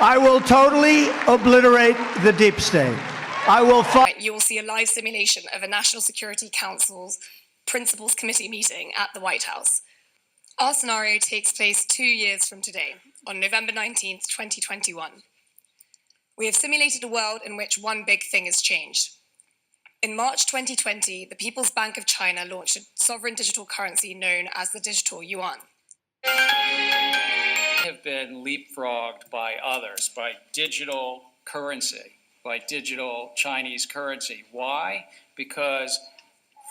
I will totally obliterate the deep state. I will You will see a live simulation of a National Security Council's Principals Committee meeting at the White House. Our scenario takes place 2 years from today, on November 19th, 2021. We have simulated a world in which one big thing has changed. In March 2020, the People's Bank of China launched a sovereign digital currency known as the digital yuan. Have been leapfrogged by others, by digital currency, by digital Chinese currency. Why? Because,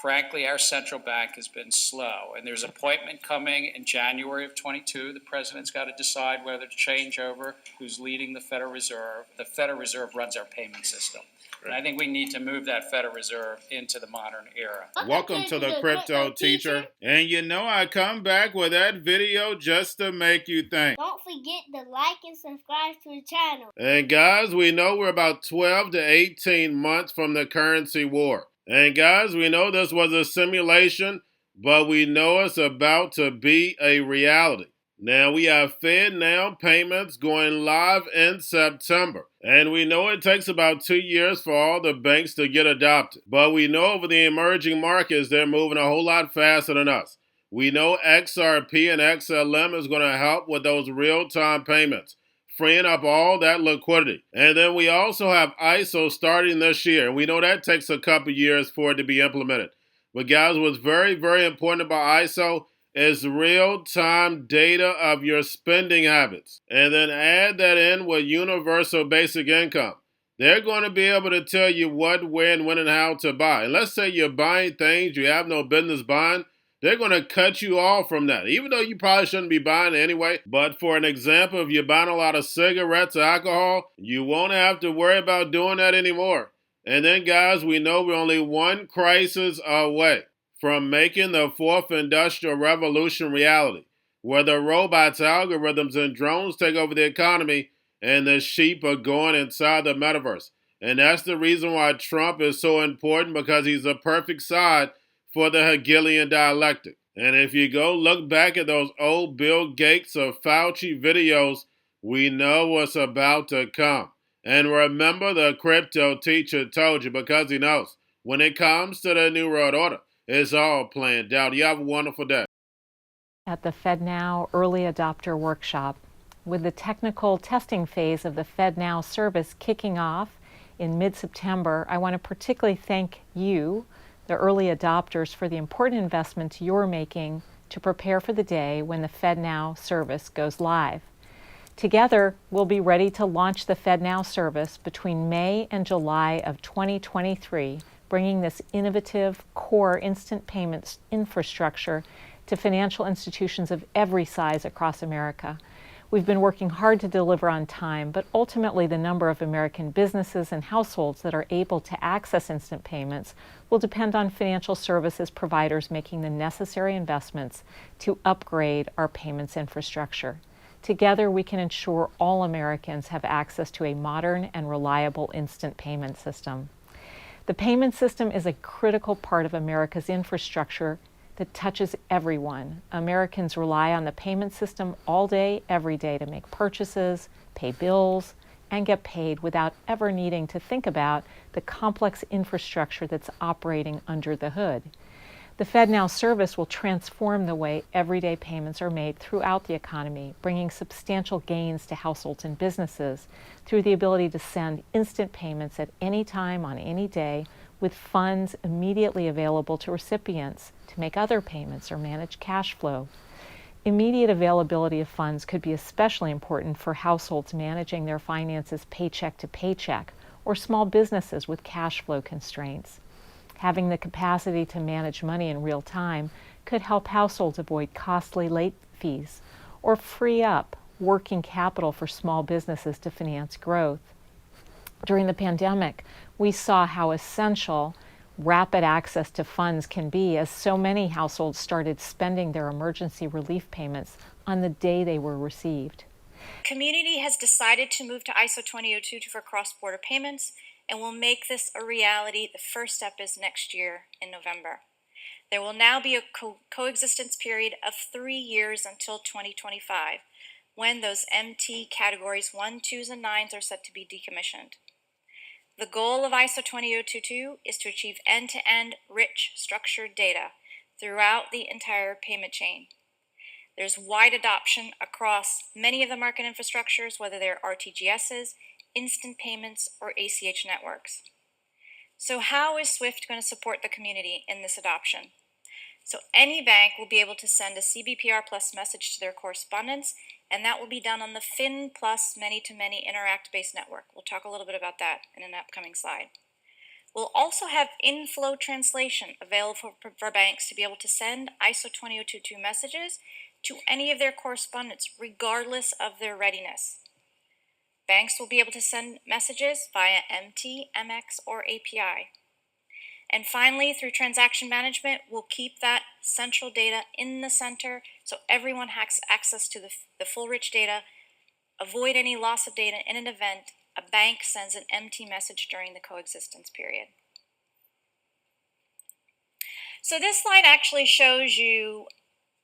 frankly, our central bank has been slow. And there's an appointment coming in January of 22. The president's got to decide whether to change over who's leading the Federal Reserve. The Federal Reserve runs our payment system. And I think we need to move that Federal Reserve into the modern era. Welcome to the Crypto Teacher. And you know I come back with that video just to make you think. Don't forget to like and subscribe to the channel. And guys, we know we're about 12 to 18 months from the currency war. And guys, we know this was a simulation, but we know it's about to be a reality. Now, we have FedNow payments going live in September. And we know it takes about 2 years for all the banks to get adopted. But we know over the emerging markets, they're moving a whole lot faster than us. We know Xrp and Xlm is going to help with those real-time payments, freeing up all that liquidity. And then we also have ISO starting this year. And we know that takes a couple years for it to be implemented. But guys, what's very, very important about ISO is real-time data of your spending habits. And then add that in with universal basic income. They're going to be able to tell you what, when, when, and how to buy. And let's say you're buying things you have no business buying, they're going to cut you off from that, even though you probably shouldn't be buying it anyway. But for an example, if you're buying a lot of cigarettes or alcohol, you won't have to worry about doing that anymore. And then, guys, we know we're only one crisis away from making the fourth industrial revolution reality, where the robots, algorithms, and drones take over the economy and the sheep are going inside the metaverse. And that's the reason why Trump is so important, because he's the perfect side for the Hegelian dialectic. And if you go look back at those old Bill Gates or Fauci videos, we know what's about to come. And remember, the Crypto Teacher told you, because he knows when it comes to the New World Order, it's all planned out. You have a wonderful day. At the FedNow Early Adopter Workshop, with the technical testing phase of the FedNow service kicking off in mid-September, I want to particularly thank you, the early adopters, for the important investments you're making to prepare for the day when the FedNow service goes live. Together, we'll be ready to launch the FedNow service between May and July of 2023, bringing this innovative core instant payments infrastructure to financial institutions of every size across America. We've been working hard to deliver on time, but ultimately the number of American businesses and households that are able to access instant payments will depend on financial services providers making the necessary investments to upgrade our payments infrastructure. Together, we can ensure all Americans have access to a modern and reliable instant payment system. The payment system is a critical part of America's infrastructure that touches everyone. Americans rely on the payment system all day, every day to make purchases, pay bills, and get paid without ever needing to think about the complex infrastructure that's operating under the hood. The FedNow service will transform the way everyday payments are made throughout the economy, bringing substantial gains to households and businesses through the ability to send instant payments at any time on any day, with funds immediately available to recipients to make other payments or manage cash flow. Immediate availability of funds could be especially important for households managing their finances paycheck to paycheck, or small businesses with cash flow constraints. Having the capacity to manage money in real time could help households avoid costly late fees or free up working capital for small businesses to finance growth. During the pandemic, we saw how essential rapid access to funds can be, as so many households started spending their emergency relief payments on the day they were received. Community has decided to move to ISO 2002 for cross-border payments, and will make this a reality. The first step is next year in November. There will now be a coexistence period of 3 years until 2025, when those MT categories 1, 2s, and 9s are set to be decommissioned. The goal of ISO 20022 is to achieve end-to-end rich structured data throughout the entire payment chain. There's wide adoption across many of the market infrastructures, whether they're RTGSs, instant payments, or ACH networks. So how is SWIFT going to support the community in this adoption? So any bank will be able to send a CBPR Plus message to their correspondents, and that will be done on the Fin Plus many-to-many Interact-based network. We'll talk a little bit about that in an upcoming slide. We'll also have inflow translation available for banks to be able to send ISO 20022 messages to any of their correspondents, regardless of their readiness. Banks will be able to send messages via MT, MX, or API. And finally, through transaction management, we'll keep that central data in the center so everyone has access to the full rich data, avoid any loss of data in an event a bank sends an MT message during the coexistence period. So this slide actually shows you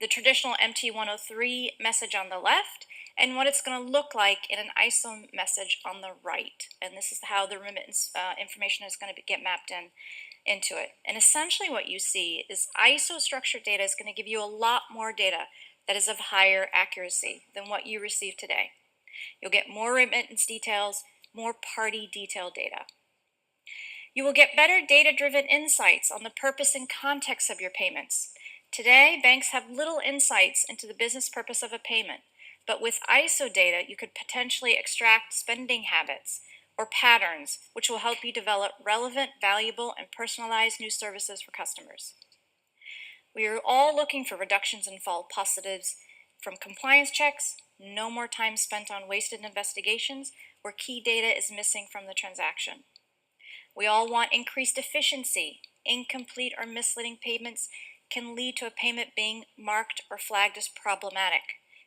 the traditional MT103 message on the left and what it's going to look like in an ISO message on the right. And this is how the remittance information is going to get mapped into it. And essentially what you see is ISO structured data is going to give you a lot more data that is of higher accuracy than what you receive today. You'll get more remittance details, more party detail data. You will get better data-driven insights on the purpose and context of your payments. Today, banks have little insights into the business purpose of a payment, but with ISO data, you could potentially extract spending habits or patterns, which will help you develop relevant, valuable, and personalized new services for customers. We are all looking for reductions in false positives from compliance checks, no more time spent on wasted investigations where key data is missing from the transaction. We all want increased efficiency. Incomplete or misleading payments can lead to a payment being marked or flagged as problematic,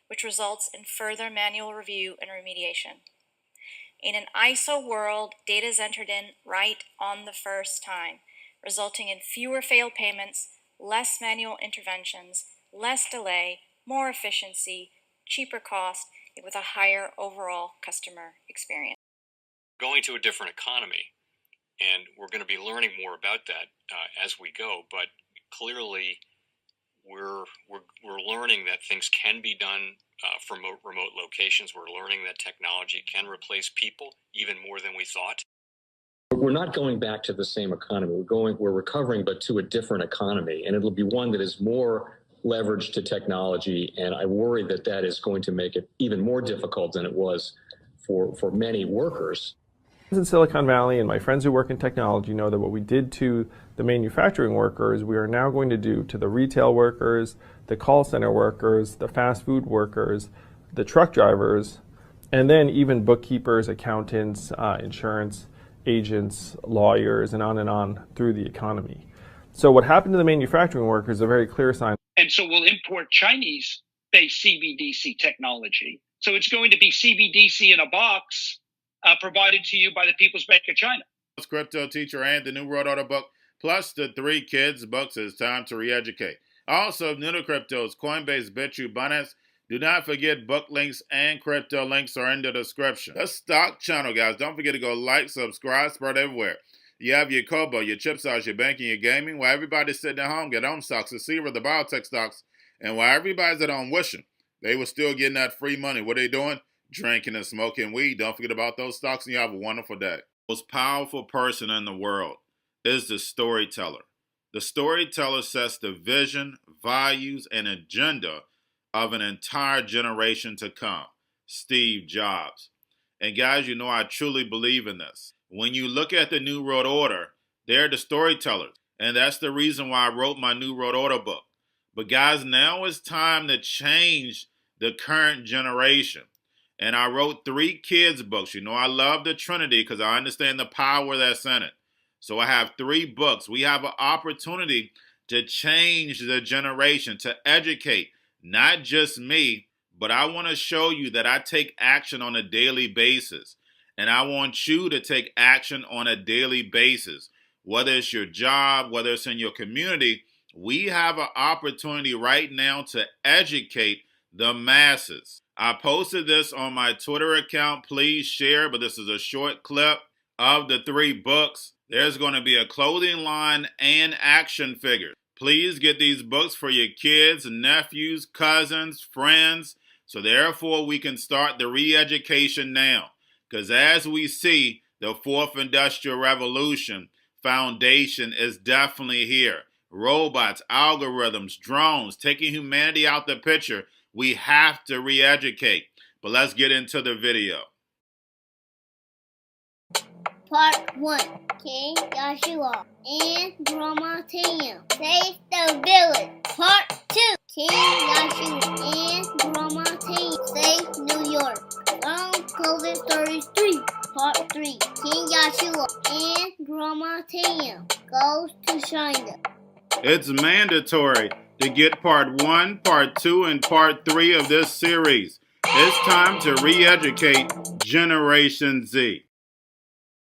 which results in further manual review and remediation. In an ISO world, data is entered in right on the first time, resulting in fewer failed payments, less manual interventions, less delay, more efficiency, cheaper cost, with a higher overall customer experience. Going to a different economy, and we're going to be learning more about that as we go, but clearly we're learning that things can be done from remote locations. We're learning that technology can replace people even more than we thought. We're not going back to the same economy. We're recovering, but to a different economy, and it'll be one that is more leveraged to technology. And I worry that that is going to make it even more difficult than it was for many workers. In Silicon Valley, and my friends who work in technology know that what we did to the manufacturing workers, we are now going to do to the retail workers, the call center workers, the fast food workers, the truck drivers, and then even bookkeepers, accountants, insurance agents, lawyers, and on through the economy. So what happened to the manufacturing workers is a very clear sign. And so we'll import Chinese-based CBDC technology. So it's going to be CBDC in a box provided to you by the People's Bank of China. Cryptoteacher and the New World Order book, plus the 3 kids books. It's time to re-educate. Also, new to cryptos, Coinbase, Bitrue, Binance. Do not forget book links and crypto links are in the description. The stock channel, guys. Don't forget to go like, subscribe, spread everywhere. You have your Kobo, your chip stocks, your banking, your gaming. While everybody's sitting at home, get on stocks, the Xrp, the biotech stocks. And while everybody's at home wishing, they were still getting that free money. What are they doing? Drinking and smoking weed. Don't forget about those stocks, and you have a wonderful day. The most powerful person in the world is the storyteller. The storyteller sets the vision, values, and agenda of an entire generation to come. Steve Jobs. And guys, you know I truly believe in this. When you look at the New World Order, they're the storytellers. And that's the reason why I wrote my New World Order book. But guys, now it's time to change the current generation. And I wrote 3 kids books. You know I love the Trinity because I understand the power that's in it. So I have 3 books. We have an opportunity to change the generation, to educate, not just me, but I want to show you that I take action on a daily basis. And I want you to take action on a daily basis. Whether it's your job, whether it's in your community, we have an opportunity right now to educate the masses. I posted this on my Twitter account. Please share, but this is a short clip of the 3 books. There's going to be a clothing line and action figures. Please get these books for your kids, nephews, cousins, friends, so therefore we can start the re-education now. Because as we see, the 4th Industrial Revolution foundation is definitely here. Robots, algorithms, drones, taking humanity out the picture. We have to re-educate. But let's get into the video. Part 1. King Joshua and Grandma Tam save the village. Part 2. King Joshua and Grandma Tam save New York from COVID-33. Part 3. King Joshua and Grandma Tam goes to China. It's mandatory to get part 1, part 2, and part 3 of this series. It's time to re-educate Generation Z.